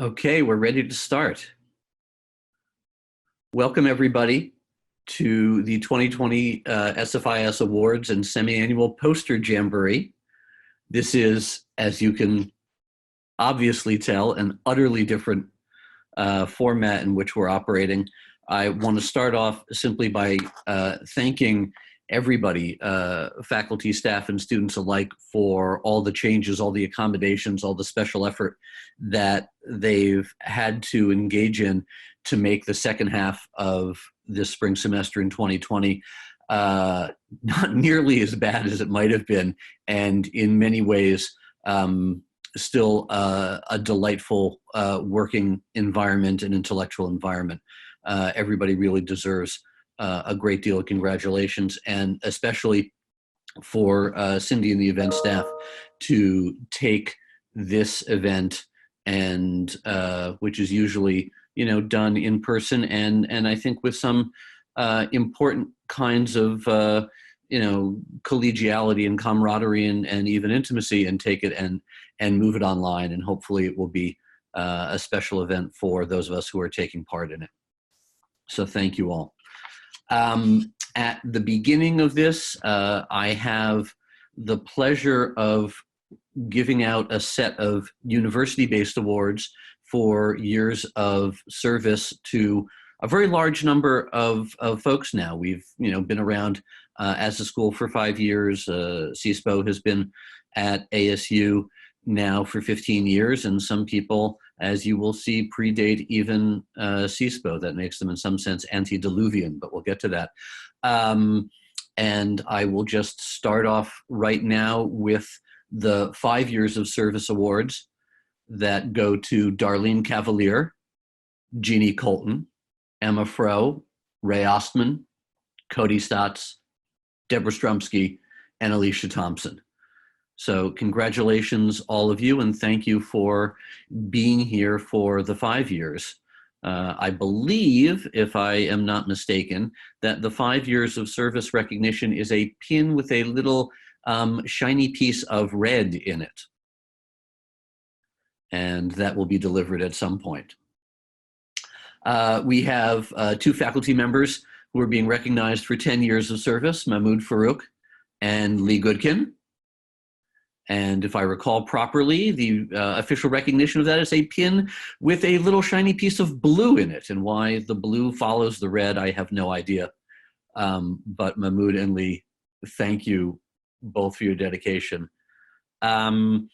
Okay, we're ready to start. Welcome everybody to the 2020 SFIS Awards and Semiannual Poster Jamboree. This is, as you can obviously tell, an utterly different format in which we're operating. I want to start off simply by thanking everybody, faculty, staff, and students alike, for all the changes, all the accommodations, all the special effort that they've had to engage in to make the second half of this spring semester in 2020 not nearly as bad as it might have been, and in many ways still a delightful working environment and intellectual environment. Everybody really deserves a great deal of congratulations, and especially for Cindy and the event staff to take this event, and which is usually done in person, and I think with some important kinds of collegiality and camaraderie and even intimacy, and take it and move it online, and hopefully it will be a special event for those of us who are taking part in it. So thank you all. At the beginning of this, I have the pleasure of giving out a set of university-based awards for years of service to a very large number of folks now. We've been around as a school for 5 years. CSPO has been at ASU now for 15 years, and some people, as you will see, predate even CSPO. That makes them in some sense antediluvian, but we'll get to that. And I will just start off right now with the 5 years of service awards that go to Darlene Cavalier, Jeannie Colton, Emma Froh, Ray Ostman, Cody Stotts, Deborah Strumsky, and Alicia Thompson. So congratulations, all of you, and thank you for being here for the 5 years. I believe, if I am not mistaken, that the 5 years of service recognition is a pin with a little shiny piece of red in it. And that will be delivered at some point. We have 2 faculty members who are being recognized for 10 years of service, Mahmoud Farouk and Lee Goodkin. And if I recall properly, the official recognition of that is a pin with a little shiny piece of blue in it. And why the blue follows the red, I have no idea. But Mahmoud and Lee, thank you both for your dedication. The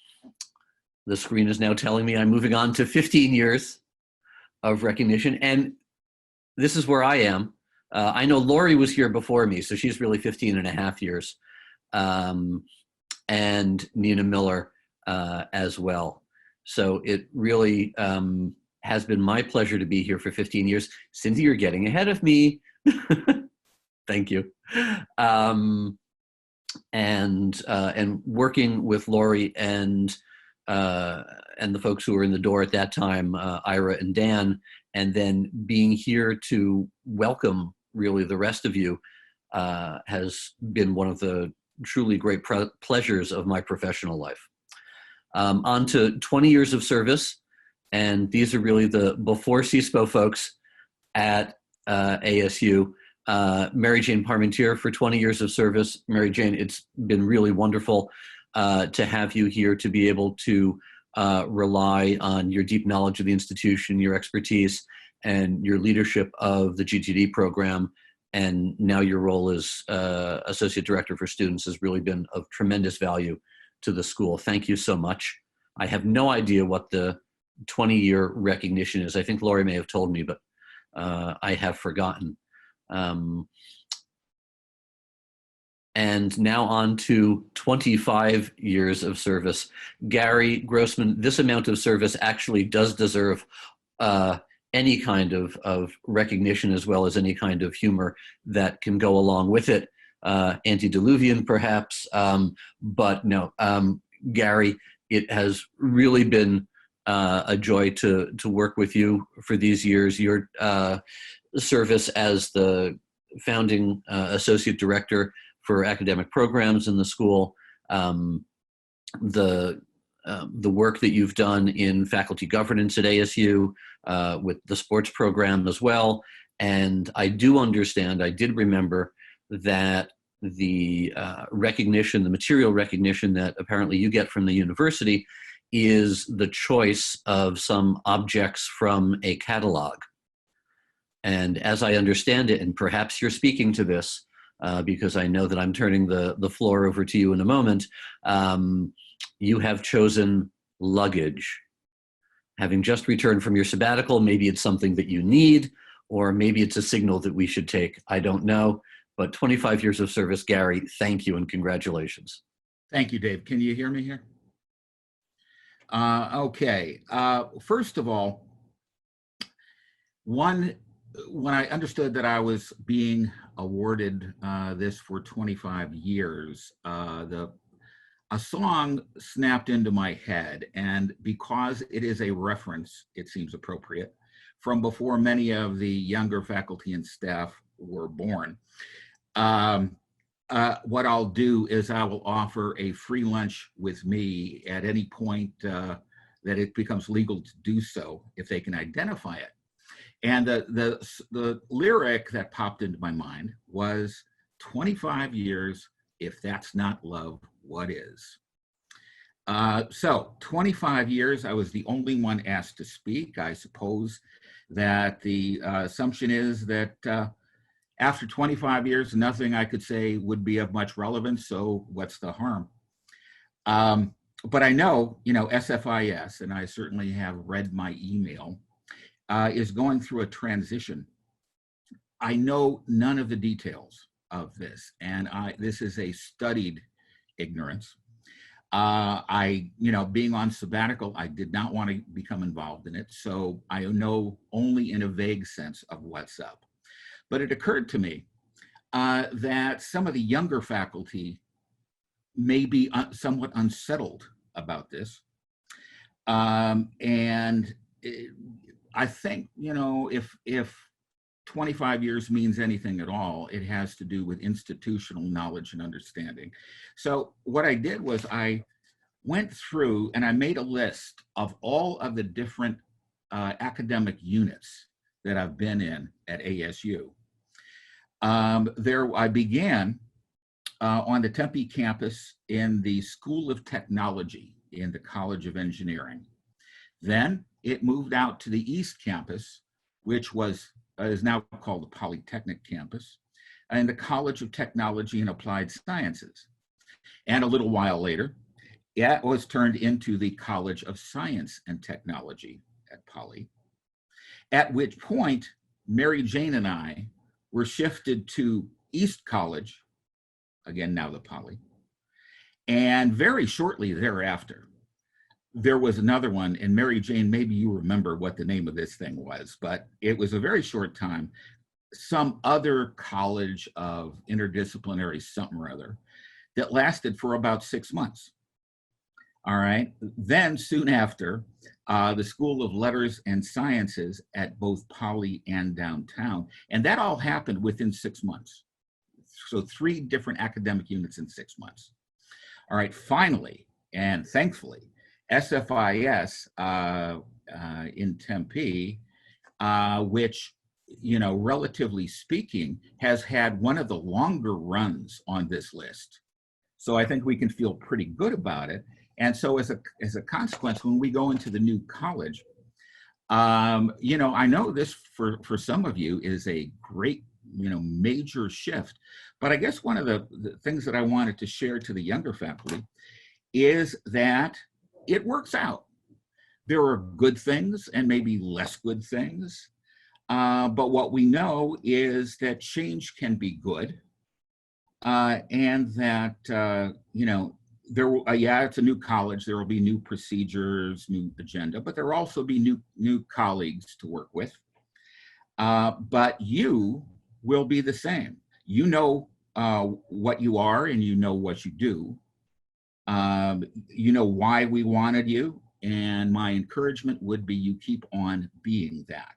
screen is now telling me I'm moving on to 15 years of recognition. And this is where I am. I know Lori was here before me, so she's really 15 and a half years. And Nina Miller as well. So it really has been my pleasure to be here for 15 years. Cindy, you're getting ahead of me. Thank you. And working with Lori and the folks who were in the door at that time, Ira and Dan, and then being here to welcome really the rest of you has been one of the truly great pleasures of my professional life. On to 20 years of service, and these are really the before CSPO folks at ASU. Mary Jane Parmentier for 20 years of service. Mary Jane, it's been really wonderful to have you here, to be able to rely on your deep knowledge of the institution, your expertise, and your leadership of the GTD program. And now your role as Associate Director for Students has really been of tremendous value to the school. Thank you so much. I have no idea what the 20-year recognition is. I think Lori may have told me, but I have forgotten. And now on to 25 years of service. Gary Grossman, this amount of service actually does deserve any kind of recognition, as well as any kind of humor that can go along with it. Antediluvian, perhaps, but no, Gary, it has really been a joy to work with you for these years. Your service as the founding associate director for academic programs in the school, the the work that you've done in faculty governance at ASU with the sports program as well. And I do understand, I did remember that the recognition, the material recognition that apparently you get from the university is the choice of some objects from a catalog. And as I understand it, and perhaps you're speaking to this because I know that I'm turning the floor over to you in a moment, you have chosen luggage. Having just returned from your sabbatical, maybe it's something that you need, or maybe it's a signal that we should take. I don't know, but 25 years of service, Gary, thank you and congratulations. Thank you, Dave. Can you hear me here? Okay. First of all, when I understood that I was being awarded this for 25 years, a song snapped into my head, and because it is a reference, it seems appropriate, from before many of the younger faculty and staff were born. What I'll do is I will offer a free lunch with me at any point that it becomes legal to do so, if they can identify it. And the lyric that popped into my mind was 25 years, if that's not love, what is? So 25 years, I was the only one asked to speak. I suppose that the assumption is that after 25 years, nothing I could say would be of much relevance, so what's the harm? But I know, SFIS, and I certainly have read my email, is going through a transition. I know none of the details of this, and this is a studied ignorance. Being on sabbatical, I did not want to become involved in it, so I know only in a vague sense of what's up. But it occurred to me that some of the younger faculty may be somewhat unsettled about this. I think, if 25 years means anything at all, it has to do with institutional knowledge and understanding. So what I did was I went through and I made a list of all of the different academic units that I've been in at ASU. I began on the Tempe campus in the School of Technology in the College of Engineering. Then it moved out to the East Campus, which is now called the Polytechnic Campus, and the College of Technology and Applied Sciences. And a little while later, it was turned into the College of Science and Technology at Poly, at which point Mary Jane and I were shifted to East College, again now the Poly, and very shortly thereafter, there was another one, and Mary Jane, maybe you remember what the name of this thing was, but it was a very short time, some other college of interdisciplinary something or other that lasted for about 6 months. All right, then soon after, the School of Letters and Sciences at both Poly and downtown, and that all happened within 6 months. So 3 different academic units in 6 months. All right, finally, and thankfully, SFIS in Tempe, which, relatively speaking, has had one of the longer runs on this list. So I think we can feel pretty good about it. And so as a consequence, when we go into the new college, I know this for some of you is a great, major shift. But I guess one of the things that I wanted to share to the younger faculty is that it works out. There are good things and maybe less good things. But what we know is that change can be good. And that, it's a new college. There will be new procedures, new agenda, but there will also be new colleagues to work with. But you will be the same. You know what you are and you know what you do. You know why we wanted you, and my encouragement would be you keep on being that.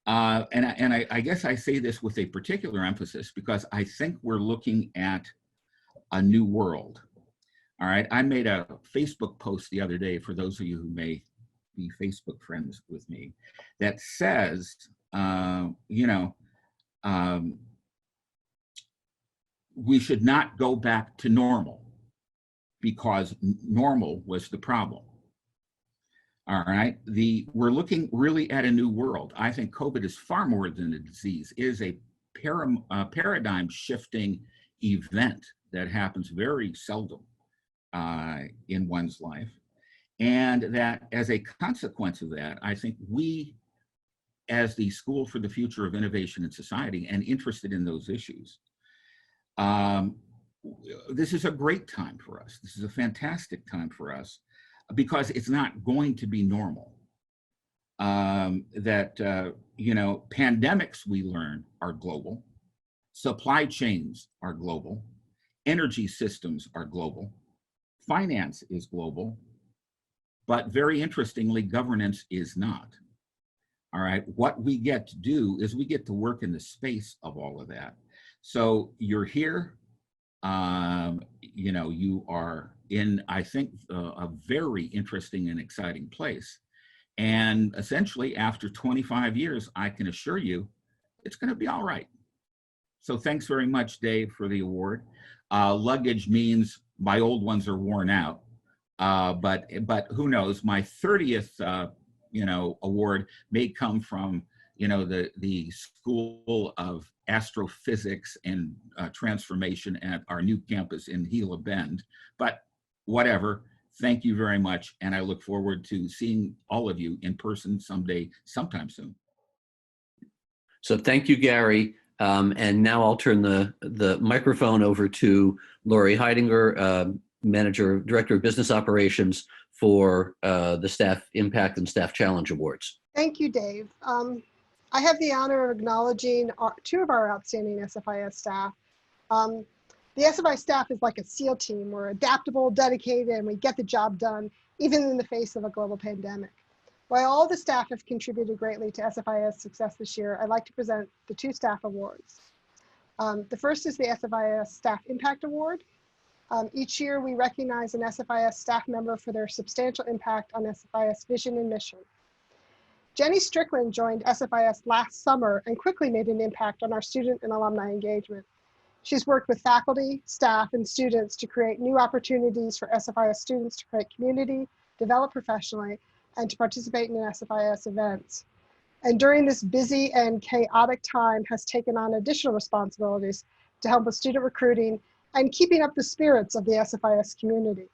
And I guess I say this with a particular emphasis because I think we're looking at a new world. All right, I made a Facebook post the other day, for those of you who may be Facebook friends with me, that says, we should not go back to normal because normal was the problem. All right, we're looking really at a new world. I think COVID is far more than a disease. It is a paradigm shifting event that happens very seldom in one's life. And that as a consequence of that, I think we, as the School for the Future of Innovation and Society and interested in those issues, this is a great time for us. This is a fantastic time for us because it's not going to be normal. Pandemics, we learn, are global. Supply chains are global. Energy systems are global. Finance is global. But very interestingly, governance is not. All right, what we get to do is we get to work in the space of all of that. So you're here, you are in, I think, a very interesting and exciting place. And essentially, after 25 years, I can assure you, it's going to be all right. So thanks very much, Dave, for the award. Luggage means my old ones are worn out, but who knows? My 30th, award may come from, the School of Astrophysics and Transformation at our new campus in Gila Bend. But whatever. Thank you very much, and I look forward to seeing all of you in person sometime soon. So thank you, Gary. And now I'll turn the microphone over to Lori Heidinger, Director of Business Operations for the Staff Impact and Staff Challenge Awards. Thank you, Dave. I have the honor of acknowledging two of our outstanding SFIS staff. The SFIS staff is like a SEAL team. We're adaptable, dedicated, and we get the job done, even in the face of a global pandemic. While all the staff have contributed greatly to SFIS success this year, I'd like to present the two staff awards. The first is the SFIS Staff Impact Award. Each year, we recognize an SFIS staff member for their substantial impact on SFIS vision and mission. Jenny Strickland joined SFIS last summer and quickly made an impact on our student and alumni engagement. She's worked with faculty, staff, and students to create new opportunities for SFIS students to create community, develop professionally, and to participate in SFIS events. And during this busy and chaotic time has taken on additional responsibilities to help with student recruiting and keeping up the spirits of the SFIS community.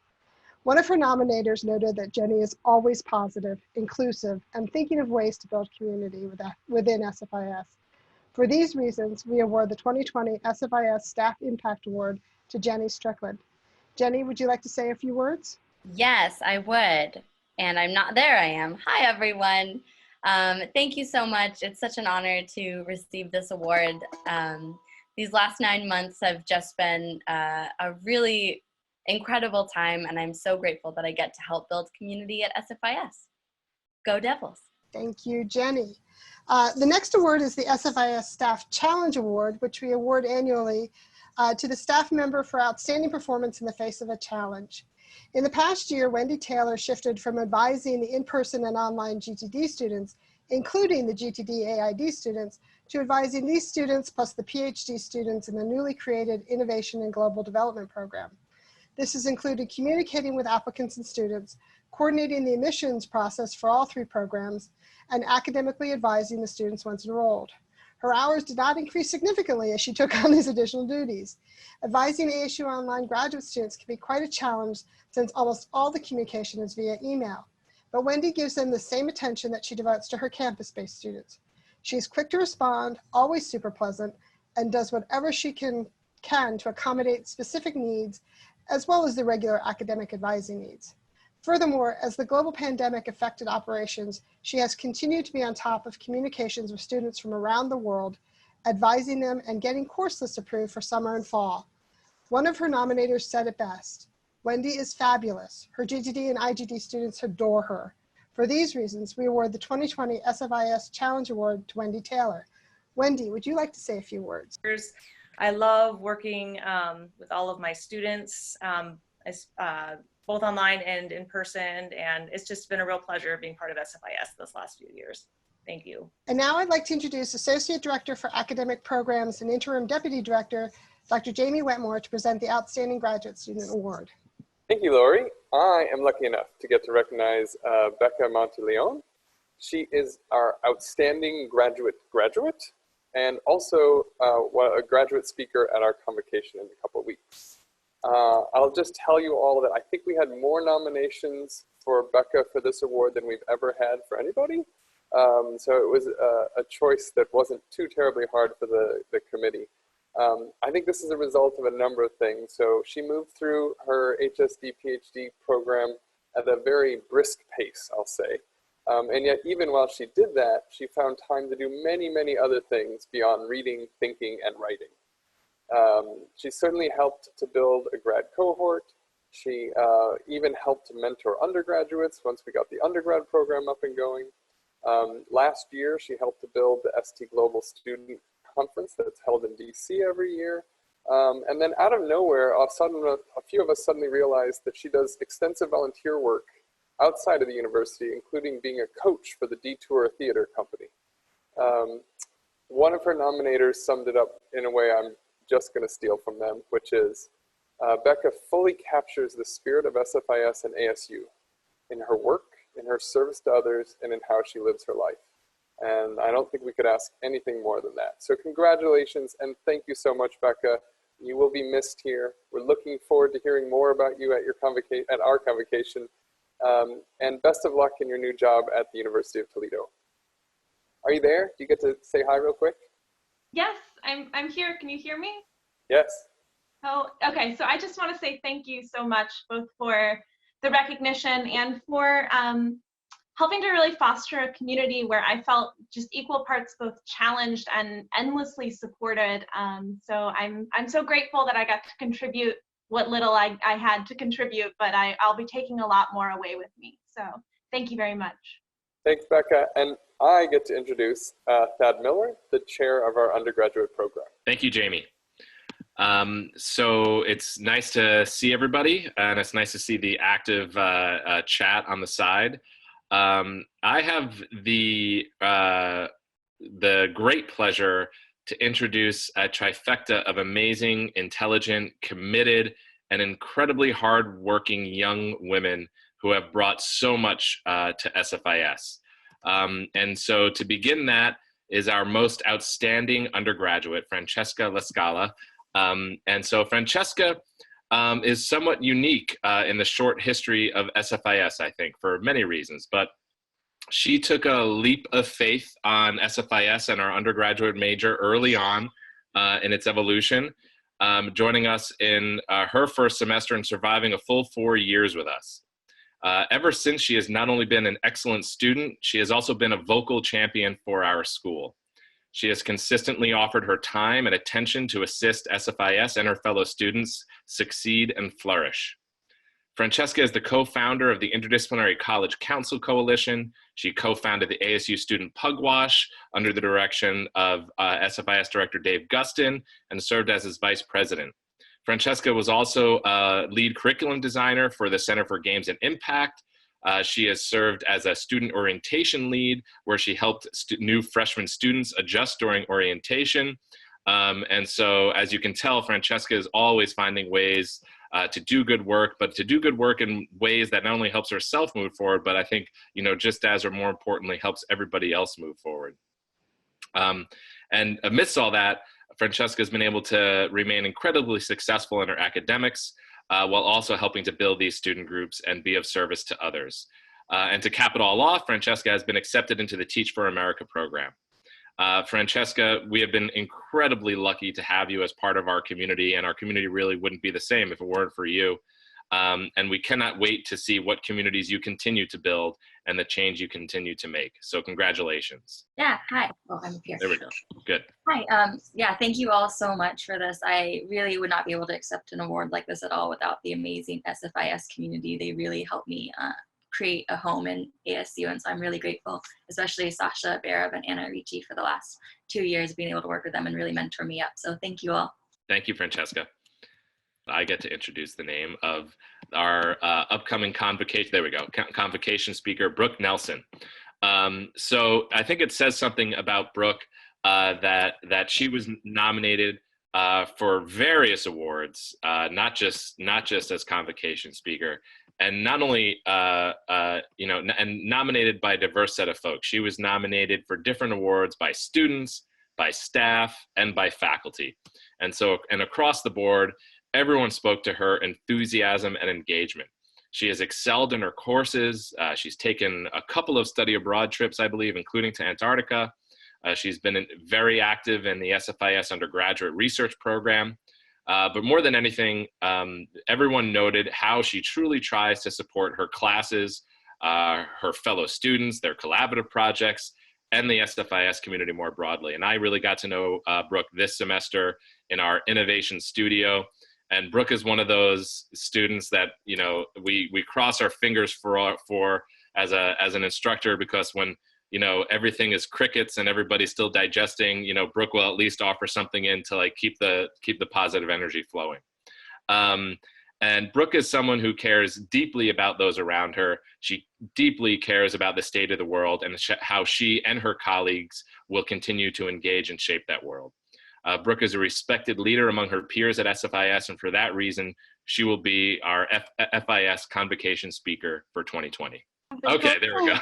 One of her nominators noted that Jenny is always positive, inclusive, and thinking of ways to build community within SFIS. For these reasons, we award the 2020 SFIS Staff Impact Award to Jenny Strickland. Jenny, would you like to say a few words? Yes, I would. And I'm not there, I am. Hi, everyone. Thank you so much. It's such an honor to receive this award. These last 9 months have just been a really incredible time, and I'm so grateful that I get to help build community at SFIS. Go Devils. Thank you, Jenny. The next award is the SFIS Staff Challenge Award, which we award annually to the staff member for outstanding performance in the face of a challenge. In the past year, Wendi Taylor shifted from advising the in-person and online GTD students, including the GTD AID students, to advising these students plus the PhD students in the newly created Innovation and Global Development Program. This has included communicating with applicants and students, coordinating the admissions process for all three programs, and academically advising the students once enrolled. Her hours did not increase significantly as she took on these additional duties. Advising ASU online graduate students can be quite a challenge since almost all the communication is via email. But Wendi gives them the same attention that she devotes to her campus-based students. She's quick to respond, always super pleasant, and does whatever she can to accommodate specific needs, as well as the regular academic advising needs. Furthermore, as the global pandemic affected operations, she has continued to be on top of communications with students from around the world, advising them and getting course lists approved for summer and fall. One of her nominators said it best: Wendi is fabulous. Her GTD and IGD students adore her. For these reasons, we award the 2020 SFIS Challenge Award to Wendi Taylor. Wendi, would you like to say a few words? I love working with all of my students both online and in person. And it's just been a real pleasure being part of SFIS this last few years. Thank you. And now I'd like to introduce Associate Director for Academic Programs and Interim Deputy Director, Dr. Jamie Wetmore, to present the Outstanding Graduate Student Award. Thank you, Lori. I am lucky enough to get to recognize Becca Monteleone. She is our outstanding graduate, and also a graduate speaker at our convocation in a couple of weeks. I'll just tell you all that I think we had more nominations for Becca for this award than we've ever had for anybody. So it was a choice that wasn't too terribly hard for the committee. I think this is a result of a number of things. So she moved through her HSD PhD program at a very brisk pace, I'll say. And yet, even while she did that, she found time to do many, many other things beyond reading, thinking, and writing. She certainly helped to build a grad cohort. She even helped to mentor undergraduates once we got the undergrad program up and going. Last year, she helped to build the ST Global Student Conference that's held in DC every year. And then out of nowhere, a few of us suddenly realized that she does extensive volunteer work outside of the university, including being a coach for the Detour Theater Company. One of her nominators summed it up in a way I'm just going to steal from them, which is, Becca fully captures the spirit of SFIS and ASU in her work, in her service to others, and in how she lives her life. And I don't think we could ask anything more than that. So congratulations, and thank you so much, Becca. You will be missed here. We're looking forward to hearing more about you at our convocation. And best of luck in your new job at the University of Toledo. Are you there? Do you get to say hi real quick? Yes, I'm here. Can you hear me? Yes. Oh, okay. So I just want to say thank you so much, both for the recognition and for helping to really foster a community where I felt just equal parts both challenged and endlessly supported. So I'm so grateful that I got to contribute what little I had to contribute, but I'll be taking a lot more away with me. So thank you very much. Thanks, Becca. And I get to introduce Thad Miller, the chair of our undergraduate program. Thank you, Jamie. So it's nice to see everybody, and it's nice to see the active chat on the side. I have the great pleasure to introduce a trifecta of amazing, intelligent, committed, and incredibly hardworking young women who have brought so much to SFIS. And so to begin that is our most outstanding undergraduate, Francesca Lascala. And so Francesca is somewhat unique in the short history of SFIS, I think, for many reasons. But she took a leap of faith on SFIS and our undergraduate major early on in its evolution, joining us in her first semester and surviving a full 4 years with us. Ever since, she has not only been an excellent student, she has also been a vocal champion for our school. She has consistently offered her time and attention to assist SFIS and her fellow students succeed and flourish. Francesca is the co-founder of the Interdisciplinary College Council Coalition. She co-founded the ASU Student Pugwash under the direction of SFIS Director Dave Gustin and served as his vice president. Francesca was also a lead curriculum designer for the Center for Games and Impact. She has served as a student orientation lead where she helped new freshman students adjust during orientation. And so, as you can tell, Francesca is always finding ways to do good work, but to do good work in ways that not only helps herself move forward, but I think, just as or more importantly, helps everybody else move forward. And amidst all that, Francesca has been able to remain incredibly successful in her academics, while also helping to build these student groups and be of service to others. And to cap it all off, Francesca has been accepted into the Teach for America program. Francesca, we have been incredibly lucky to have you as part of our community, and our community really wouldn't be the same if it weren't for you. And we cannot wait to see what communities you continue to build and the change you continue to make. So congratulations. Yeah, hi. Oh, I'm here. There we go. Good. Hi. Yeah, thank you all so much for this. I really would not be able to accept an award like this at all without the amazing SFIS community. They really helped me create a home in ASU, and so I'm really grateful, especially Sasha Barab and Anna Ricci for the last 2 years being able to work with them and really mentor me up. So thank you all. Thank you, Francesca. I get to introduce the name of our upcoming convocation. There we go. Convocation speaker, Brooke Nelson. So I think it says something about Brooke that she was nominated for various awards, not just as convocation speaker, and not only and nominated by a diverse set of folks. She was nominated for different awards by students, by staff, and by faculty. And across the board, everyone spoke to her enthusiasm and engagement. She has excelled in her courses. She's taken a couple of study abroad trips, I believe, including to Antarctica. She's been very active in the SFIS undergraduate research program. But more than anything, everyone noted how she truly tries to support her classes, her fellow students, their collaborative projects, and the SFIS community more broadly. And I really got to know Brooke this semester in our innovation studio. And Brooke is one of those students that, we cross our fingers for as an instructor, because when, everything is crickets and everybody's still digesting, Brooke will at least offer something in to like keep the positive energy flowing. And Brooke is someone who cares deeply about those around her. She deeply cares about the state of the world and how she and her colleagues will continue to engage and shape that world. Brooke is a respected leader among her peers at SFIS, and for that reason, she will be our FIS convocation speaker for 2020. Okay, there we go.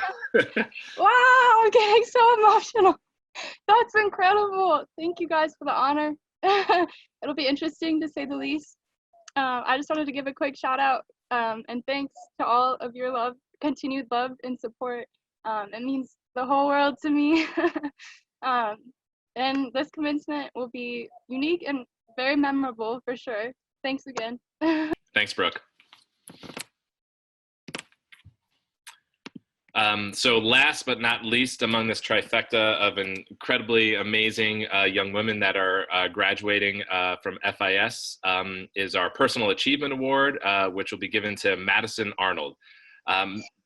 Wow, I'm getting so emotional. That's incredible. Thank you guys for the honor. It'll be interesting to say the least. I just wanted to give a quick shout out and thanks to all of your continued love and support. It means the whole world to me. And this commencement will be unique and very memorable for sure. Thanks again. Thanks, Brooke. So last but not least among this trifecta of incredibly amazing young women that are graduating from FIS is our Personal Achievement Award, which will be given to Madison Arnold.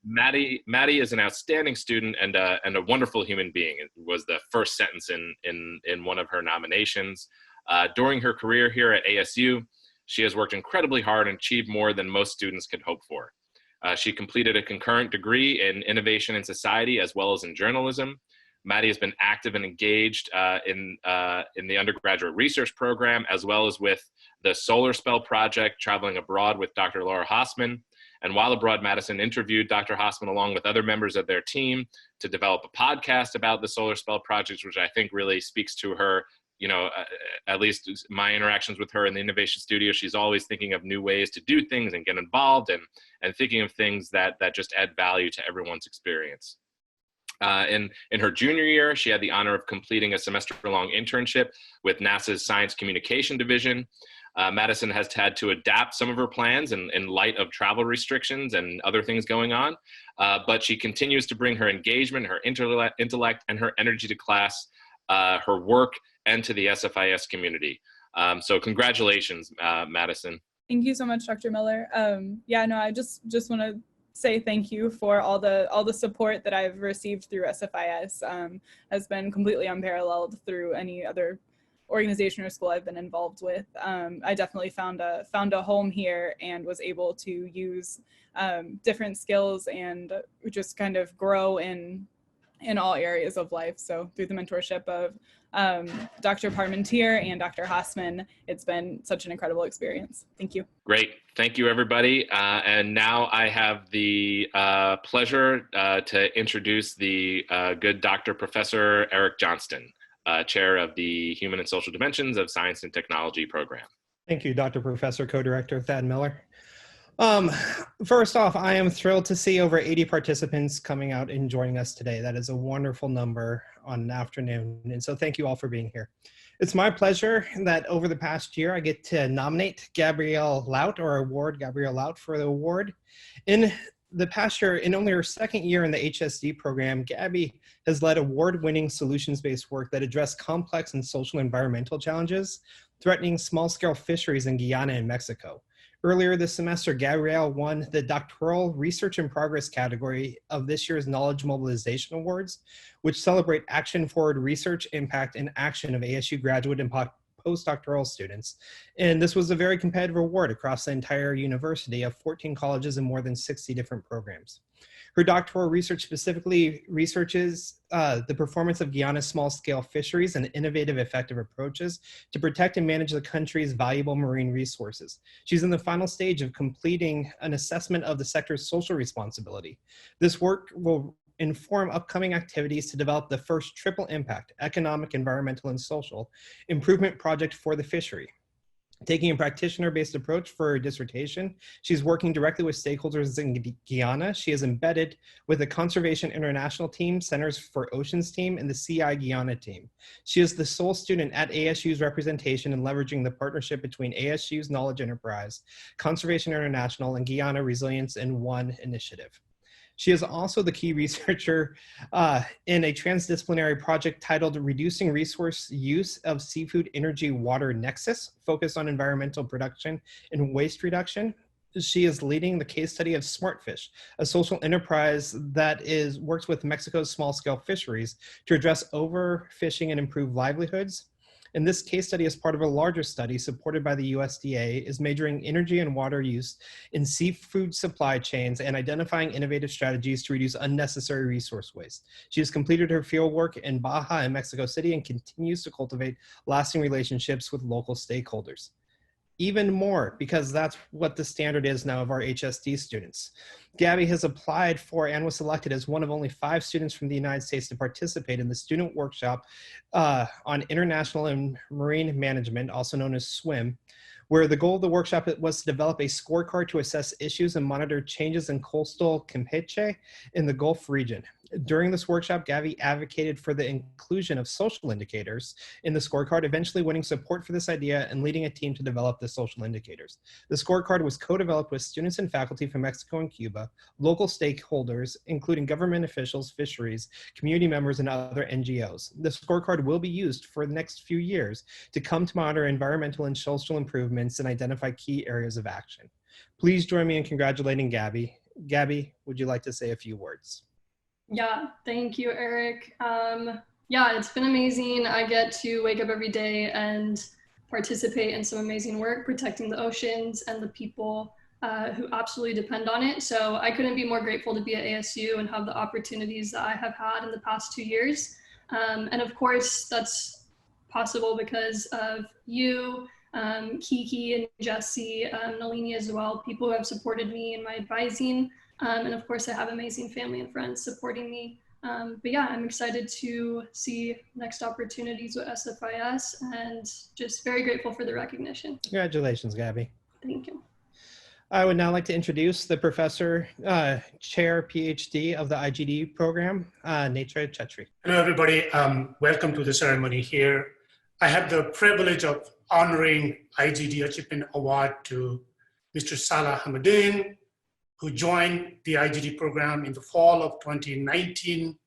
Maddie is an outstanding student and a wonderful human being. It was the first sentence in one of her nominations. During her career here at ASU, she has worked incredibly hard and achieved more than most students could hope for. She completed a concurrent degree in innovation in society as well as in journalism. Maddie has been active and engaged in the undergraduate research program, as well as with the Solar Spell Project, traveling abroad with Dr. Laura Hassman. And while abroad, Madison interviewed Dr. Hassman along with other members of their team to develop a podcast about the Solar Spell Project, which I think really speaks to her, at least my interactions with her in the innovation studio. She's always thinking of new ways to do things and get involved and thinking of things that just add value to everyone's experience. In her junior year, she had the honor of completing a semester-long internship with NASA's Science Communication Division. Madison has had to adapt some of her plans in light of travel restrictions and other things going on, but she continues to bring her engagement, her intellect, and her energy to class, her work, and to the SFIS community. So congratulations, Madison. Thank you so much, Dr. Miller. I just want to say thank you for all the support that I've received through SFIS. Has been completely unparalleled through any other organization or school I've been involved with. I definitely found a home here and was able to use different skills and just kind of grow in all areas of life. So through the mentorship of Dr. Parmentier and Dr. Hassman, it's been such an incredible experience. Thank you. Great. Thank you, everybody. And now I have the pleasure to introduce the good Dr. Professor Eric Johnston, Chair of the Human and Social Dimensions of Science and Technology program. Thank you, Dr. Professor, Co-Director Thad Miller. First off, I am thrilled to see over 80 participants coming out and joining us today. That is a wonderful number on an afternoon, and so thank you all for being here. It's my pleasure that over the past year, I get to nominate Gabrielle Lout, or award Gabrielle Lout for the award. In the past year, in only her second year in the HSD program, Gabby has led award-winning solutions-based work that address complex and social environmental challenges threatening small-scale fisheries in Guyana and Mexico. Earlier this semester, Gabrielle won the Doctoral Research in Progress category of this year's Knowledge Mobilization Awards, which celebrate action-forward research, impact, and action of ASU graduate and postdoctoral students. And this was a very competitive award across the entire university of 14 colleges and more than 60 different programs. Her doctoral research specifically researches the performance of Guyana's small-scale fisheries and innovative, effective approaches to protect and manage the country's valuable marine resources. She's in the final stage of completing an assessment of the sector's social responsibility. This work will inform upcoming activities to develop the first triple impact, economic, environmental, and social improvement project for the fishery. Taking a practitioner-based approach for her dissertation, she's working directly with stakeholders in Guyana. She is embedded with the Conservation International team, Centers for Oceans team, and the CI Guyana team. She is the sole student at ASU's representation in leveraging the partnership between ASU's Knowledge Enterprise, Conservation International, and Guyana Resilience in One initiative. She is also the key researcher in a transdisciplinary project titled Reducing Resource Use of Seafood Energy Water Nexus, focused on environmental production and waste reduction. She is leading the case study of Smartfish, a social enterprise that works with Mexico's small-scale fisheries to address overfishing and improve livelihoods. And this case study, as part of a larger study supported by the USDA, is measuring energy and water use in seafood supply chains and identifying innovative strategies to reduce unnecessary resource waste. She has completed her fieldwork in Baja and Mexico City and continues to cultivate lasting relationships with local stakeholders. Even more, because that's what the standard is now of our HSD students. Gabby has applied for and was selected as one of only 5 students from the United States to participate in the student workshop on international and marine management, also known as SWIM, where the goal of the workshop was to develop a scorecard to assess issues and monitor changes in coastal Campeche in the Gulf region. During this workshop, Gabby advocated for the inclusion of social indicators in the scorecard, eventually winning support for this idea and leading a team to develop the social indicators. The scorecard was co-developed with students and faculty from Mexico and Cuba, local stakeholders, including government officials, fisheries, community members, and other NGOs. The scorecard will be used for the next few years to come to monitor environmental and social improvements and identify key areas of action. Please join me in congratulating Gabby. Gabby, would you like to say a few words? Yeah, thank you, Eric. Yeah, it's been amazing. I get to wake up every day and participate in some amazing work, protecting the oceans and the people who absolutely depend on it. So I couldn't be more grateful to be at ASU and have the opportunities that I have had in the past 2 years. And of course, that's possible because of you, Kiki and Jesse, Nalini as well, people who have supported me in my advising. And of course, I have amazing family and friends supporting me. But yeah, I'm excited to see next opportunities with SFIS and just very grateful for the recognition. Congratulations, Gabby. Thank you. I would now like to introduce the professor, chair, PhD of the IGD program, Netra Chetri. Hello, everybody. Welcome to the ceremony here. I have the privilege of honoring IGD Achievement Award to Mr. Salah Hamadin, who joined the IGD program in the fall of 2019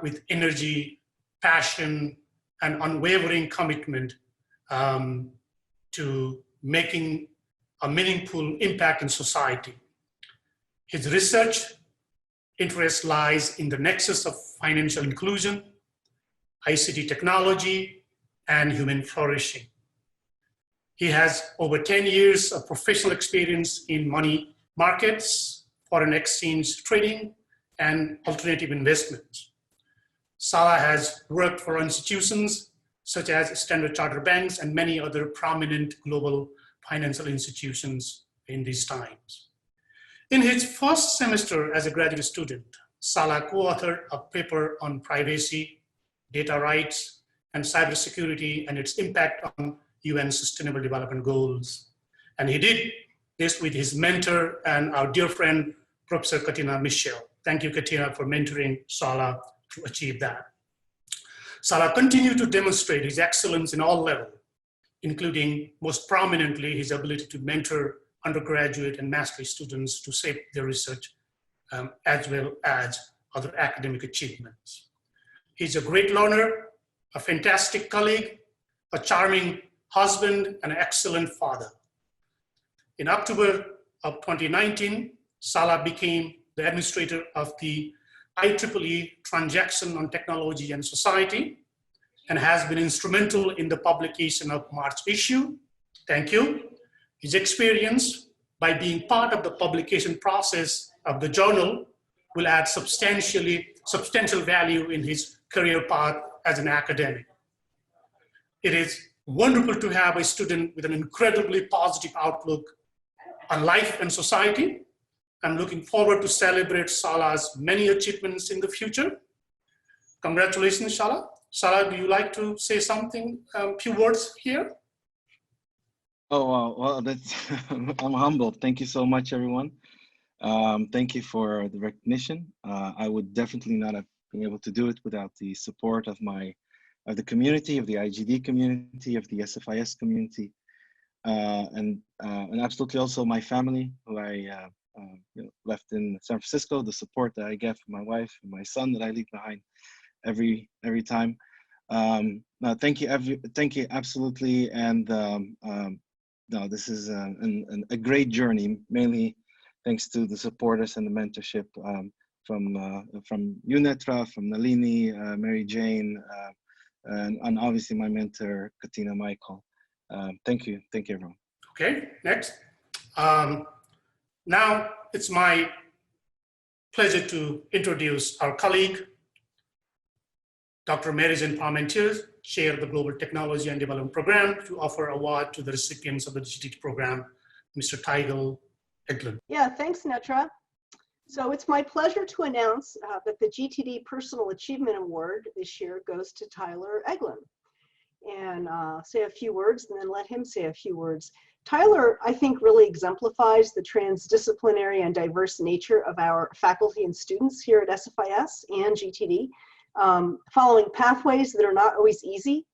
with energy, passion, and unwavering commitment to making a meaningful impact in society. His research interest lies in the nexus of financial inclusion, ICT technology, and human flourishing. He has over 10 years of professional experience in money markets, foreign exchange trading, and alternative investments. Salah has worked for institutions such as Standard Chartered banks and many other prominent global financial institutions in these times. In his first semester as a graduate student, Salah co-authored a paper on privacy, data rights, and cybersecurity and its impact on UN Sustainable Development Goals. And he did this with his mentor and our dear friend, Professor Katina Michel. Thank you, Katina, for mentoring Salah to achieve that. Salah continued to demonstrate his excellence in all levels, including most prominently his ability to mentor undergraduate and master's students to shape their research as well as other academic achievements. He's a great learner, a fantastic colleague, a charming husband, and an excellent father. In October of 2019, Salah became the administrator of the IEEE Transaction on Technology and Society, and has been instrumental in the publication of March issue. Thank you. His experience by being part of the publication process of the journal will add substantial value in his career path as an academic. It is wonderful to have a student with an incredibly positive outlook on life and society. I'm looking forward to celebrate Shala's many achievements in the future. Congratulations, Shala. Shala, do you like to say something, few words here? Oh, well, that's, I'm humbled. Thank you so much, everyone. Thank you for the recognition. I would definitely not have been able to do it without the support of the community, of the IGD community, of the SFIS community, and absolutely also my family, who I left in San Francisco, the support that I get from my wife and my son that I leave behind every time. Thank you, absolutely. And no, this is a great journey, mainly thanks to the supporters and the mentorship from you, Netra, from Nalini, Mary Jane, and obviously my mentor, Katina Michael. Thank you, everyone. Okay, next. Now it's my pleasure to introduce our colleague, Dr. Mary Jane Parmentier, Chair of the Global Technology and Development Program, to offer award to the recipients of the GTT program, Mr. Tigel Eglen. Yeah, thanks, Netra. So it's my pleasure to announce that the GTD Personal Achievement Award this year goes to Tyler Eglen. And say a few words and then let him say a few words. Tyler, I think, really exemplifies the transdisciplinary and diverse nature of our faculty and students here at SFIS and GTD, following pathways that are not always easy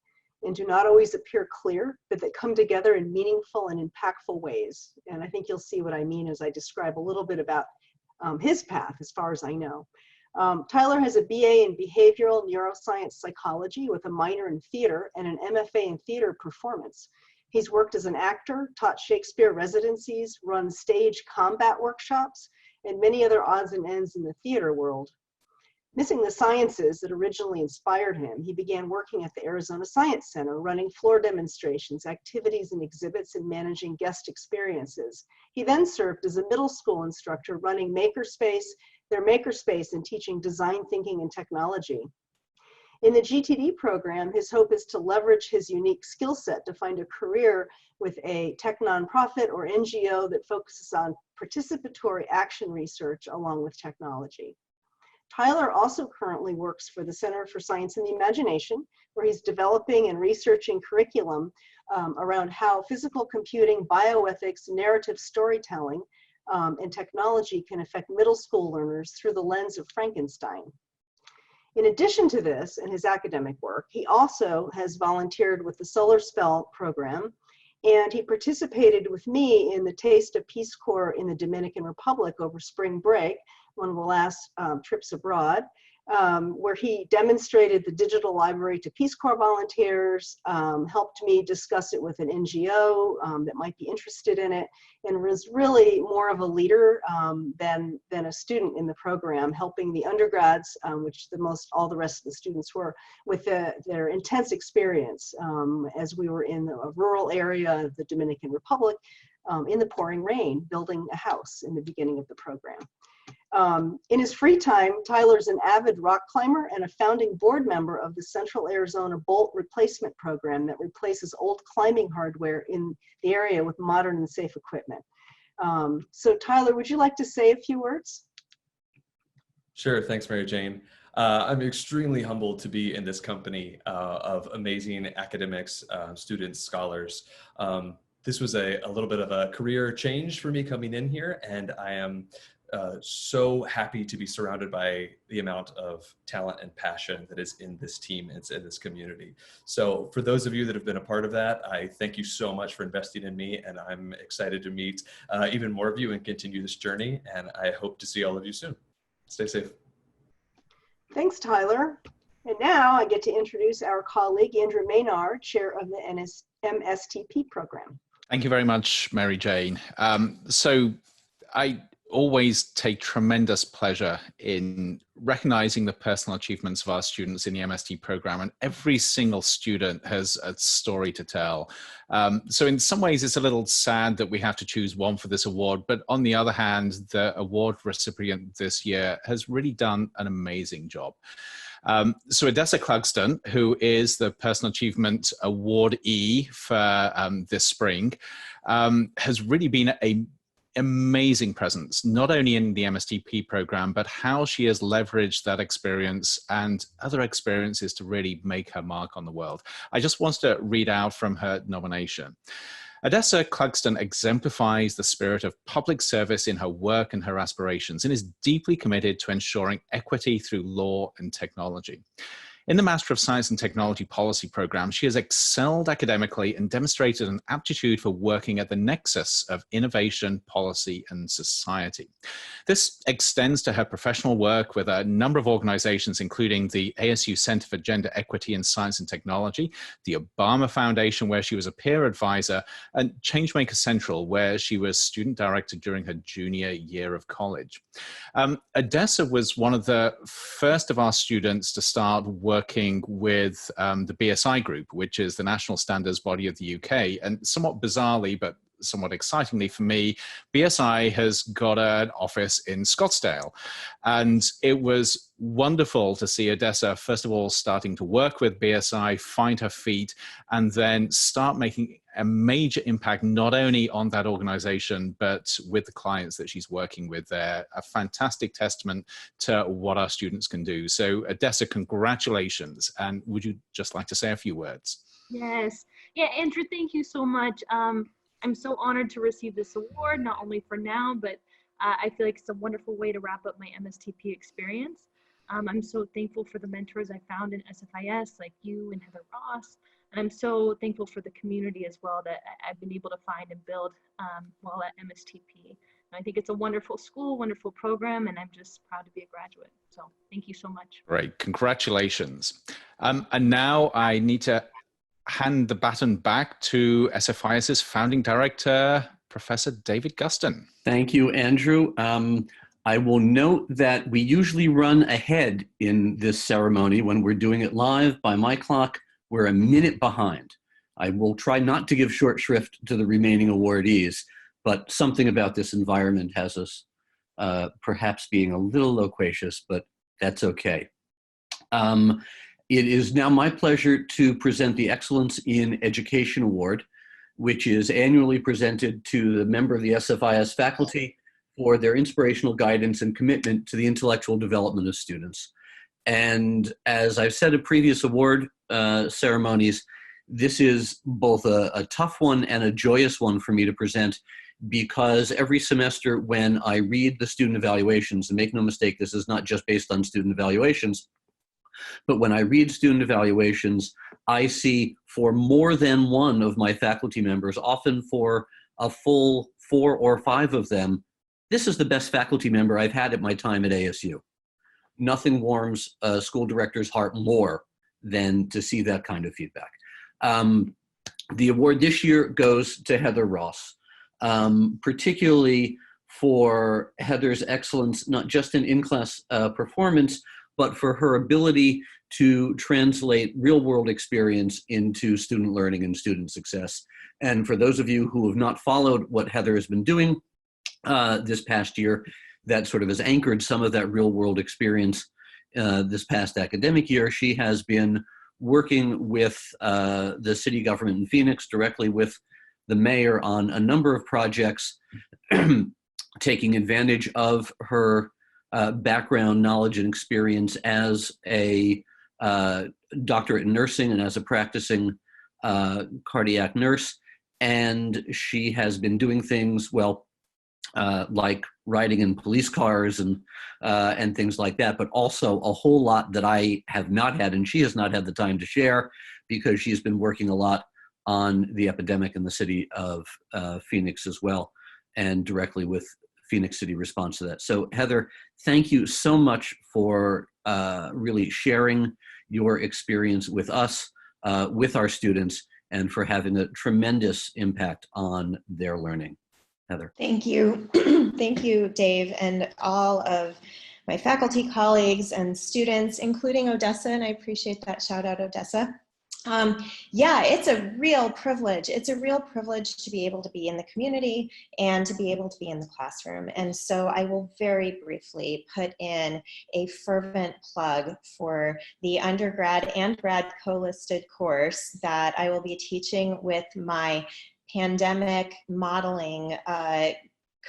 and do not always appear clear, but that come together in meaningful and impactful ways. And I think you'll see what I mean as I describe a little bit about his path, as far as I know. Tyler has a BA in Behavioral Neuroscience Psychology with a minor in theater and an MFA in theater performance. He's worked as an actor, taught Shakespeare residencies, run stage combat workshops, and many other odds and ends in the theater world. Missing the sciences that originally inspired him, he began working at the Arizona Science Center, running floor demonstrations, activities and exhibits, and managing guest experiences. He then served as a middle school instructor, running their makerspace and teaching design thinking and technology. In the GTD program, his hope is to leverage his unique skill set to find a career with a tech nonprofit or NGO that focuses on participatory action research along with technology. Tyler also currently works for the Center for Science and the Imagination, where he's developing and researching curriculum around how physical computing, bioethics, narrative storytelling, and technology can affect middle school learners through the lens of Frankenstein. In addition to this and his academic work, he also has volunteered with the Solar Spell program, and he participated with me in the Taste of Peace Corps in the Dominican Republic over spring break, one of the last trips abroad, where he demonstrated the digital library to Peace Corps volunteers, helped me discuss it with an NGO that might be interested in it, and was really more of a leader than a student in the program, helping the undergrads, which all the rest of the students were, with their intense experience as we were in a rural area of the Dominican Republic in the pouring rain, building a house in the beginning of the program. In his free time, Tyler's an avid rock climber and a founding board member of the Central Arizona Bolt Replacement Program that replaces old climbing hardware in the area with modern and safe equipment. So Tyler, would you like to say a few words? Sure, thanks, Mary Jane. I'm extremely humbled to be in this company of amazing academics, students, scholars. This was a little bit of a career change for me coming in here, and I am so happy to be surrounded by the amount of talent and passion that is in this team and in this community. So for those of you that have been a part of that, I thank you so much for investing in me, and I'm excited to meet even more of you and continue this journey, and I hope to see all of you soon. Stay safe. Thanks, Tyler. And now I get to introduce our colleague, Andrew Maynard, chair of the MSTP program. Thank you very much, Mary Jane. So I always take tremendous pleasure in recognizing the personal achievements of our students in the MST program, and every single student has a story to tell. So in some ways it's a little sad that we have to choose one for this award, but on the other hand, the award recipient this year has really done an amazing job. So Odessa Clugston, who is the Personal Achievement Awardee for this spring, has really been a amazing presence, not only in the MSTP program, but how she has leveraged that experience and other experiences to really make her mark on the world. I just wanted to read out from her nomination. Odessa Clugston exemplifies the spirit of public service in her work and her aspirations, and is deeply committed to ensuring equity through law and technology. In the Master of Science and Technology Policy program, she has excelled academically and demonstrated an aptitude for working at the nexus of innovation, policy, and society. This extends to her professional work with a number of organizations, including the ASU Center for Gender Equity in Science and Technology, the Obama Foundation, where she was a peer advisor, and Changemaker Central, where she was student director during her junior year of college. Odessa was one of the first of our students to start working with the BSI group, which is the national standards body of the UK. And somewhat bizarrely, but somewhat excitingly for me, BSI has got an office in Scottsdale. And it was wonderful to see Odessa, first of all, starting to work with BSI, find her feet, and then start making a major impact, not only on that organization, but with the clients that she's working with there. A fantastic testament to what our students can do. So Odessa, congratulations. And would you just like to say a few words? Yes. Yeah, Andrew, thank you so much. I'm so honored to receive this award, not only for now, but I feel like it's a wonderful way to wrap up my MSTP experience. I'm so thankful for the mentors I found in SFIS, like you and Heather Ross. And I'm so thankful for the community as well that I've been able to find and build while at MSTP. And I think it's a wonderful school, wonderful program, and I'm just proud to be a graduate. So thank you so much. Great, congratulations. And now I need to hand the baton back to SFIS's founding director, Professor David Guston. Thank you, Andrew. I will note that we usually run ahead in this ceremony. When we're doing it live, by my clock, we're a minute behind. I will try not to give short shrift to the remaining awardees, but something about this environment has us perhaps being a little loquacious, but that's okay. It is now my pleasure to present the Excellence in Education Award, which is annually presented to the member of the SFIS faculty for their inspirational guidance and commitment to the intellectual development of students. And as I've said in previous award ceremonies, this is both a tough one and a joyous one for me to present, because every semester when I read the student evaluations, and make no mistake, this is not just based on student evaluations, but when I read student evaluations, I see for more than one of my faculty members, often for a full 4 or 5 of them, this is the best faculty member I've had at my time at ASU. Nothing warms a school director's heart more than to see that kind of feedback. The award this year goes to Heather Ross, particularly for Heather's excellence, not just in in-class performance, but for her ability to translate real-world experience into student learning and student success. And for those of you who have not followed what Heather has been doing this past year, that sort of has anchored some of that real-world experience this past academic year. She has been working with the city government in Phoenix, directly with the mayor, on a number of projects, taking advantage of her background, knowledge, and experience as a doctorate in nursing and as a practicing cardiac nurse. And she has been doing things, well, like riding in police cars and things like that, but also a whole lot that I have not had, and she has not had the time to share, because she's been working a lot on the epidemic in the city of Phoenix as well, and directly with Phoenix City response to that. So Heather, thank you so much for really sharing your experience with us, with our students, and for having a tremendous impact on their learning. Heather. Thank you. Thank you, Dave, and all of my faculty colleagues and students, including Odessa, and I appreciate that shout out, Odessa. Yeah, it's a real privilege. It's a real privilege to be able to be in the community and to be able to be in the classroom. And so I will very briefly put in a fervent plug for the undergrad and grad co-listed course that I will be teaching with my pandemic modeling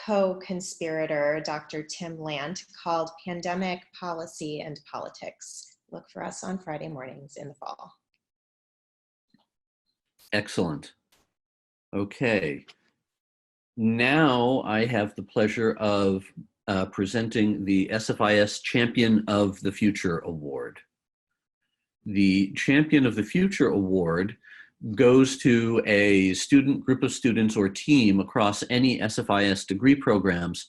co-conspirator, Dr. Tim Lant, called Pandemic Policy and Politics. Look for us on Friday mornings in the fall. Excellent. Okay. Now I have the pleasure of presenting the SFIS Champion of the Future Award. The Champion of the Future Award goes to a student, group of students, or team across any SFIS degree programs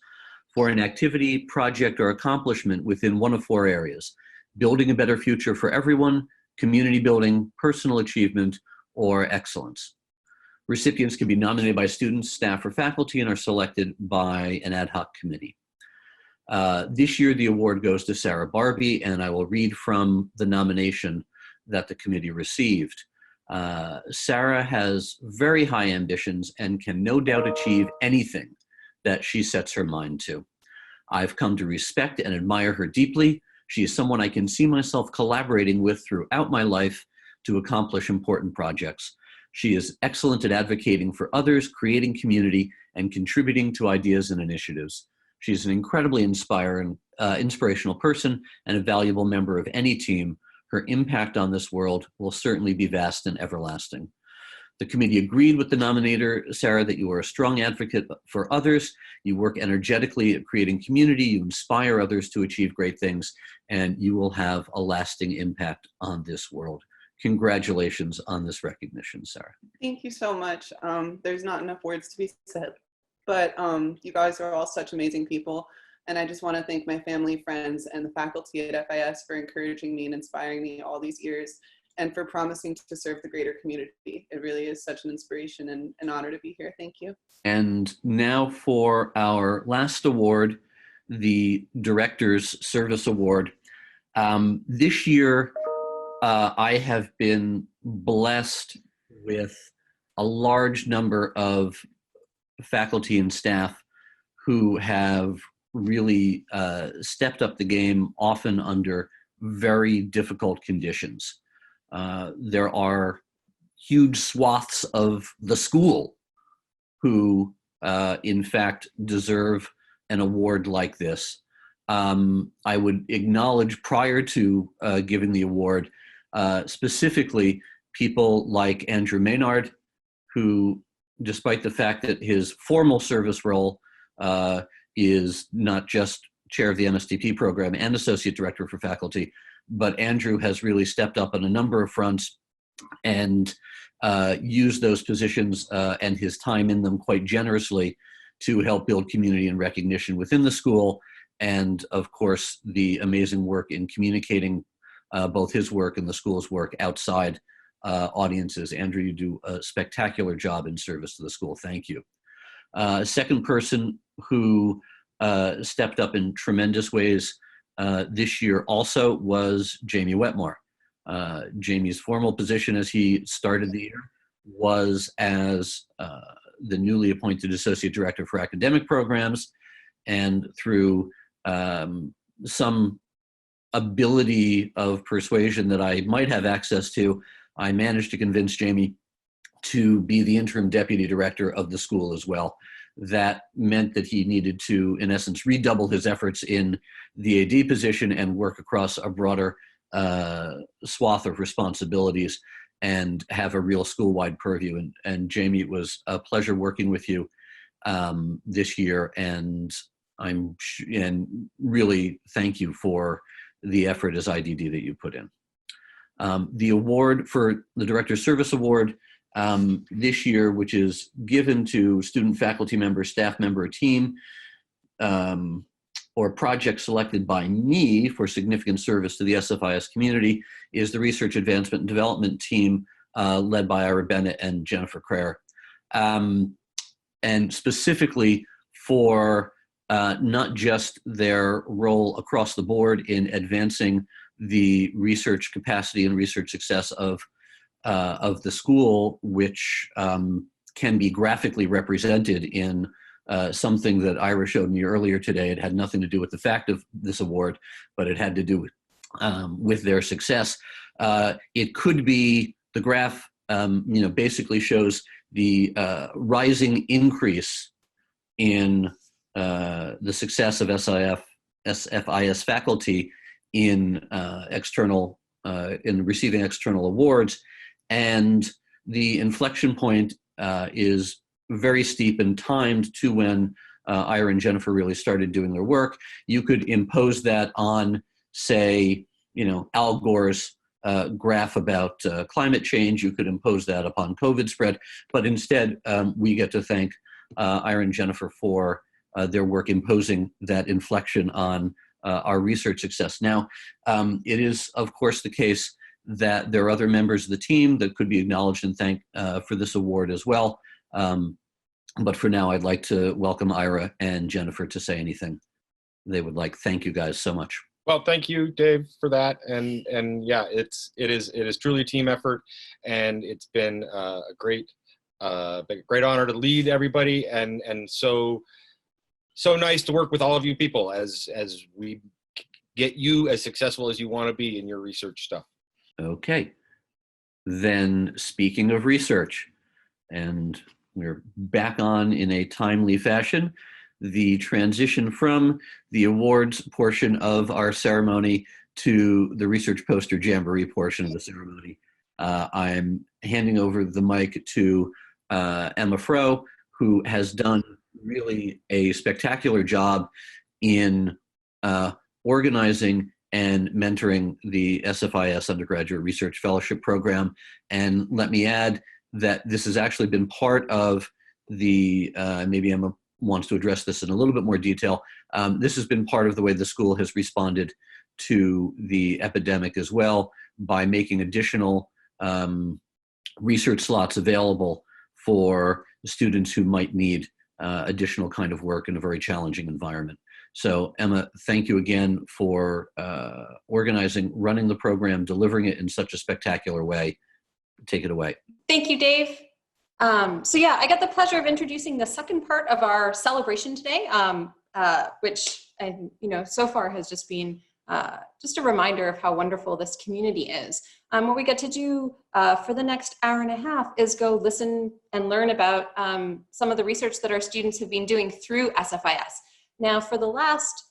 for an activity, project, or accomplishment within one of four areas: building a better future for everyone, community building, personal achievement, or excellence. Recipients can be nominated by students, staff, or faculty and are selected by an ad hoc committee. This year, the award goes to Sarah Barbey, and I will read from the nomination that the committee received. Sarah has very high ambitions and can no doubt achieve anything that she sets her mind to. I've come to respect and admire her deeply. She is someone I can see myself collaborating with throughout my life to accomplish important projects. She is excellent at advocating for others, creating community, and contributing to ideas and initiatives. She's an incredibly inspirational person and a valuable member of any team. Her impact on this world will certainly be vast and everlasting. The committee agreed with the nominator, Sarah, that you are a strong advocate for others. You work energetically at creating community. You inspire others to achieve great things, and you will have a lasting impact on this world. Congratulations on this recognition, Sarah. Thank you so much. There's not enough words to be said, but you guys are all such amazing people. And I just want to thank my family, friends, and the faculty at FIS for encouraging me and inspiring me all these years, and for promising to serve the greater community. It really is such an inspiration and an honor to be here. Thank you. And now for our last award, the Director's Service Award. This year, I have been blessed with a large number of faculty and staff who have really stepped up the game, often under very difficult conditions. There are huge swaths of the school who, in fact, deserve an award like this. I would acknowledge, prior to giving the award, specifically people like Andrew Maynard, who, despite the fact that his formal service role is not just chair of the MSTP program and associate director for faculty, but Andrew has really stepped up on a number of fronts and used those positions and his time in them quite generously to help build community and recognition within the school. And of course, the amazing work in communicating both his work and the school's work outside audiences. Andrew, you do a spectacular job in service to the school. Thank you. Second person who stepped up in tremendous ways this year also was Jamie Wetmore. Jamie's formal position as he started the year was as the newly appointed Associate Director for Academic Programs, and through some ability of persuasion that I might have access to, I managed to convince Jamie to be the interim deputy director of the school as well. That meant that he needed to, in essence, redouble his efforts in the AD position and work across a broader swath of responsibilities and have a real school-wide purview. And Jamie, it was a pleasure working with you this year, and really thank you for the effort as IDD that you put in. The award for the Director's Service Award this year, which is given to student, faculty member, staff member, team, or project selected by me for significant service to the SFIS community, is the Research Advancement and Development team led by Ira Bennett and Jennifer Craer. and specifically for not just their role across the board in advancing the research capacity and research success of the school, which can be graphically represented in something that Ira showed me earlier today. It had nothing to do with the fact of this award, but it had to do with their success. It could be, the graph basically shows the rising increase in the success of SFIS faculty in receiving external awards, and the inflection point is very steep and timed to when Ira and Jennifer really started doing their work. You could impose that on, say, Al Gore's graph about climate change. You could impose that upon COVID spread, but instead we get to thank Ira and Jennifer for their work imposing that inflection on our research success. Now, it is, of course, the case that there are other members of the team that could be acknowledged and thanked for this award as well. But for now, I'd like to welcome Ira and Jennifer to say anything they would like. Thank you guys so much. Well, thank you, Dave, for that. And yeah, it is truly a team effort, and it's been a great honor to lead everybody, and so nice to work with all of you people as we get you as successful as you want to be in your research stuff. Okay. Then, speaking of research, and we're back on in a timely fashion, the transition from the awards portion of our ceremony to the research poster jamboree portion of the ceremony. I'm handing over the mic to Emma Froh, who has done really a spectacular job in organizing and mentoring the SFIS Undergraduate Research Fellowship Program. And let me add that this has actually been part of the, maybe Emma wants to address this in a little bit more detail. This has been part of the way the school has responded to the epidemic as well, by making additional research slots available for students who might need additional kind of work in a very challenging environment. So Emma, thank you again for organizing, running the program, delivering it in such a spectacular way. Take it away. Thank you, Dave. So yeah, I got the pleasure of introducing the second part of our celebration today, which so far has just been just a reminder of how wonderful this community is. What we get to do for the next hour and a half is go listen and learn about some of the research that our students have been doing through SFIS. Now, for the last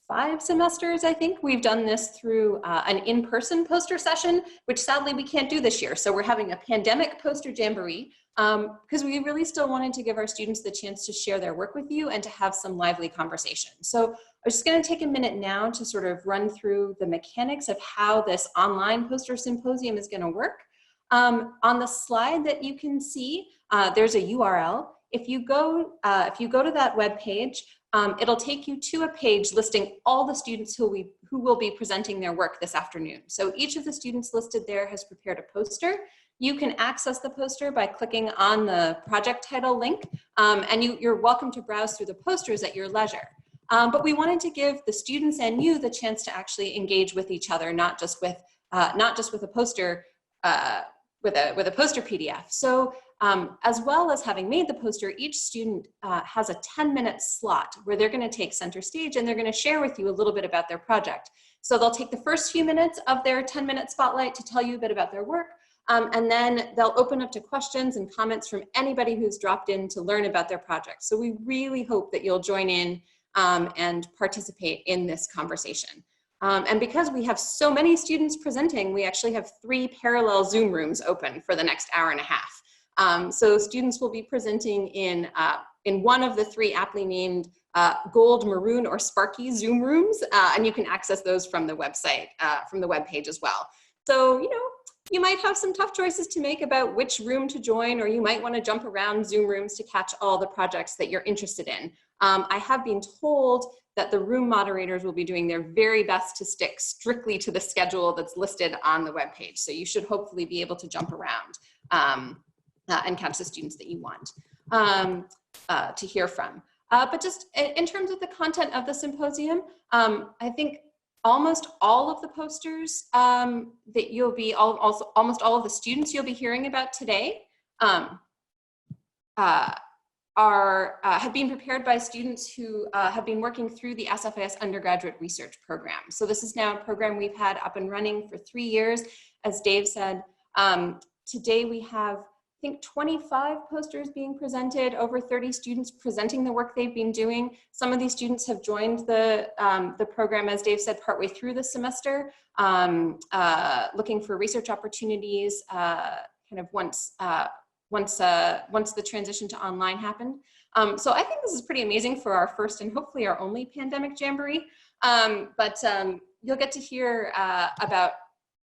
5 semesters, I think, we've done this through an in-person poster session, which sadly we can't do this year. So we're having a pandemic poster jamboree because we really still wanted to give our students the chance to share their work with you and to have some lively conversation. So I'm just going to take a minute now to sort of run through the mechanics of how this online poster symposium is going to work. On the slide that you can see, there's a URL. If you go to that web page, it'll take you to a page listing all the students who will be presenting their work this afternoon. So each of the students listed there has prepared a poster. You can access the poster by clicking on the project title link, and you're welcome to browse through the posters at your leisure. But we wanted to give the students and you the chance to actually engage with each other, not just with a poster with a poster PDF. So as well as having made the poster, each student has a 10-minute slot where they're going to take center stage and they're going to share with you a little bit about their project. So they'll take the first few minutes of their 10-minute spotlight to tell you a bit about their work, and then they'll open up to questions and comments from anybody who's dropped in to learn about their project. So we really hope that you'll join in and participate in this conversation. And because we have so many students presenting, we actually have 3 parallel Zoom rooms open for the next hour and a half. So students will be presenting in one of the 3 aptly named gold, maroon, or sparky Zoom rooms, and you can access those from the website, from the web page as well. So, you might have some tough choices to make about which room to join, or you might want to jump around Zoom rooms to catch all the projects that you're interested in. I have been told that the room moderators will be doing their very best to stick strictly to the schedule that's listed on the webpage. So you should hopefully be able to jump around and catch the students that you want. to hear from. But just in terms of the content of the symposium, I think almost all of the posters that you'll be, almost all of the students you'll be hearing about today have been prepared by students who have been working through the SFIS undergraduate research program. So this is now a program we've had up and running for 3 years. As Dave said, today we have, I think, 25 posters being presented, over 30 students presenting the work they've been doing. Some of these students have joined the program, as Dave said, partway through the semester, looking for research opportunities kind of once the transition to online happened. So I think this is pretty amazing for our first and hopefully our only pandemic Jamboree. But you'll get to hear about,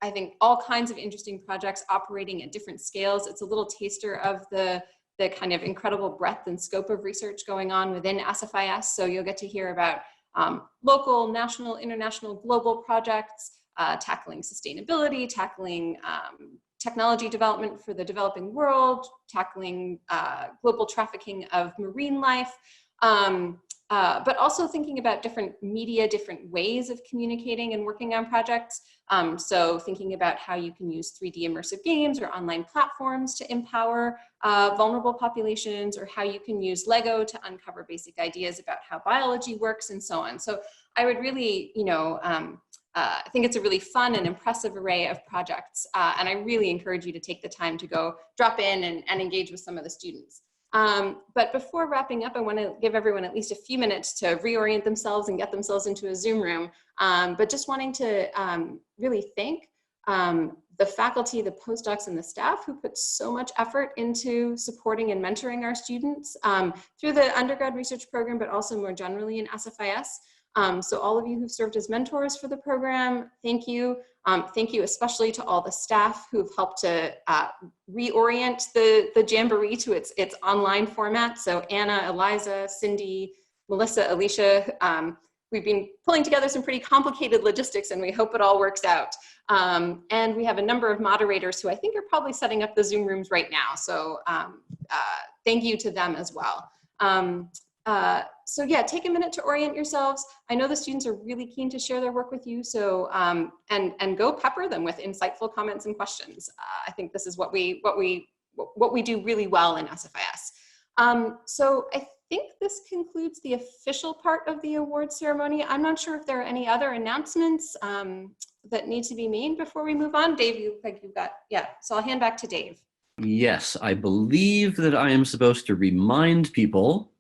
I think, all kinds of interesting projects operating at different scales. It's a little taster of the kind of incredible breadth and scope of research going on within SFIS. So you'll get to hear about local, national, international, global projects, tackling sustainability, tackling technology development for the developing world, tackling global trafficking of marine life, but also thinking about different media, different ways of communicating and working on projects. So thinking about how you can use 3D immersive games or online platforms to empower vulnerable populations, or how you can use Lego to uncover basic ideas about how biology works and so on. So I would really, I think it's a really fun and impressive array of projects. And I really encourage you to take the time to go drop in and engage with some of the students. But before wrapping up, I want to give everyone at least a few minutes to reorient themselves and get themselves into a Zoom room. But just wanting to really thank the faculty, the postdocs, and the staff who put so much effort into supporting and mentoring our students through the undergrad research program, but also more generally in SFIS. So all of you who've served as mentors for the program, thank you. Thank you especially to all the staff who've helped to reorient the Jamboree to its online format. So Anna, Eliza, Cindy, Melissa, Alicia, we've been pulling together some pretty complicated logistics, and we hope it all works out. And we have a number of moderators who I think are probably setting up the Zoom rooms right now. So thank you to them as well. So yeah, take a minute to orient yourselves. I know the students are really keen to share their work with you, so and go pepper them with insightful comments and questions. I think this is what we do really well in SFIS. So I think this concludes the official part of the award ceremony. I'm not sure if there are any other announcements that need to be made before we move on. Dave, you think you've got, yeah, so I'll hand back to Dave. Yes, I believe that I am supposed to remind people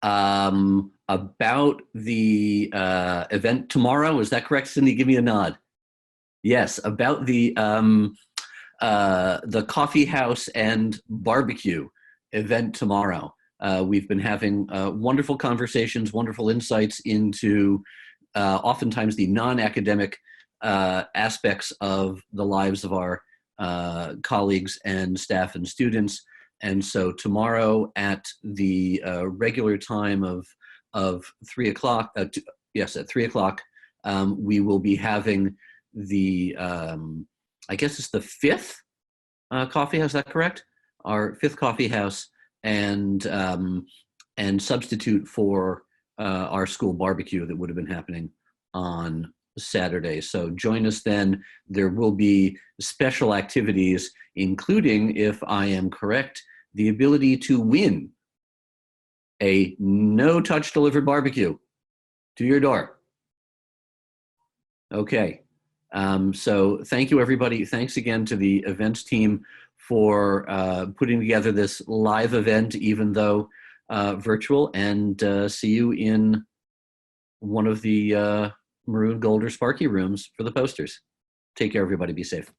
about the event tomorrow. Is that correct, Cindy? Give me a nod. Yes, about the coffee house and barbecue event tomorrow. We've been having wonderful conversations, wonderful insights into oftentimes the non-academic aspects of the lives of our colleagues and staff and students. And so tomorrow at the regular time of 3 o'clock, yes, at 3 o'clock, we will be having the, I guess it's the 5th coffee house, is that correct? Our 5th coffee house, and substitute for our school barbecue that would have been happening on Saturday. So join us then. There will be special activities, including, if I am correct, the ability to win a no-touch delivered barbecue to your door. Okay, so thank you everybody. Thanks again to the events team for putting together this live event, even though virtual, and see you in one of the maroon, gold, or sparky rooms for the posters. Take care, everybody. Be safe.